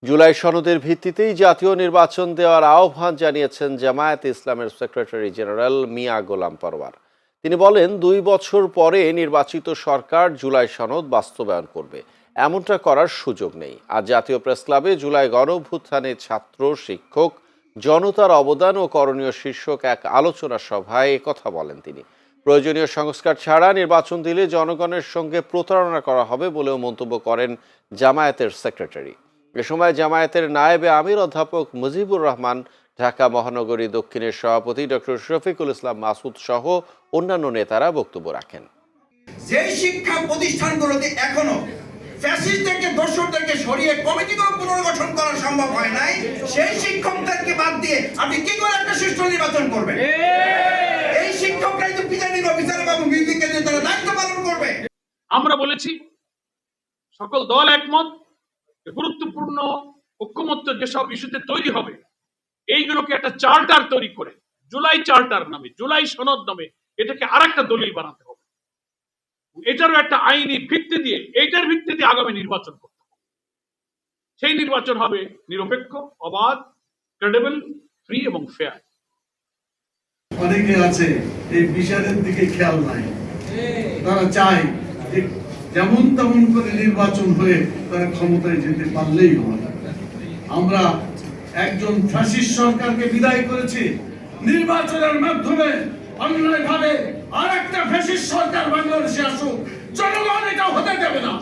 জুলাই সনদের ভিত্তিতেই জাতীয় নির্বাচন দেওয়ার আহ্বান জানিয়েছেন জামায়াতে ইসলামের সেক্রেটারি জেনারেল মিয়া গোলাম পরওয়ার। তিনি বলেন, 2 বছর পরে নির্বাচিত সরকার জুলাই সনদ বাস্তবায়ন করবে, এমনটা করার সুযোগ নেই। আজ জাতীয় প্রেস ক্লাবে জুলাই গণঅভ্যুত্থানে ছাত্র, শিক্ষক, জনতার অবদান ও করণীয় শীর্ষক এক আলোচনা সভায় কথা বলেন তিনি। প্রয়োজনীয় সংস্কার ছাড়া নির্বাচন দিলে জনগণের সঙ্গে প্রতারণা করা হবে বলেও মন্তব্য করেন জামায়াতের সেক্রেটারি। এ সময় জামায়াতের নায়েবে আমির অধ্যাপক মুজিবুর রহমান, ঢাকা মহানগরী দক্ষিণের সভাপতি ডক্টর শফিকুল ইসলাম মাসুদ সহ অন্যান্য নেতারা বক্তব্য রাখেন। যে শিক্ষা প্রতিষ্ঠানগুলোতে এখনো ফ্যাসিস্টদেরকে, দর্শকদেরকে সরিয়ে কমিটিগুলো পুনর্গঠন করা সম্ভব হয় নাই, সেই শিক্ষকদেরকে বাদ দিয়ে আপনি কি করে একটা সুষ্ঠু নির্বাচন করবেন? এই শিক্ষকরাই তো প্রিজাইডিং অফিসার এবং বিধিকে তারা দায়িত্ব পালন করবে। আমরা বলেছি সকল দল একমত, গুরুত্বপূর্ণ ঐক্যমত্য যেসব ইস্যুতে তৈরি হবে এইগুলোকে একটা চার্টার তৈরি করে, জুলাই চার্টার নামে, জুলাই সনদ নামে এটাকে আরেকটা দলিল বানাতে হবে। এটারও একটা আইনি ভিত্তি দিয়ে, এইটার ভিত্তি দিয়ে আগামী নির্বাচন করতে হবে। সেই নির্বাচন হবে নিরপেক্ষ, অবাধ, ক্রেডিবল, ফ্রি এবং ফেয়ার। অনেকে আছে এই বিচারের দিকে খেয়াল নাই, তারা চায় যেমন তেমন করে নির্বাচন হয়ে তারা ক্ষমতায় যেতে পারলেই হয়। আমরা একজন ফ্যাসিস্ট সরকারকে বিদায় করেছি, নির্বাচনের মাধ্যমে অন্যায়ভাবে আর একটা ফ্যাসিস্ট সরকার বাংলাদেশে আসুক, জনগণ এটা হতে দেবে না।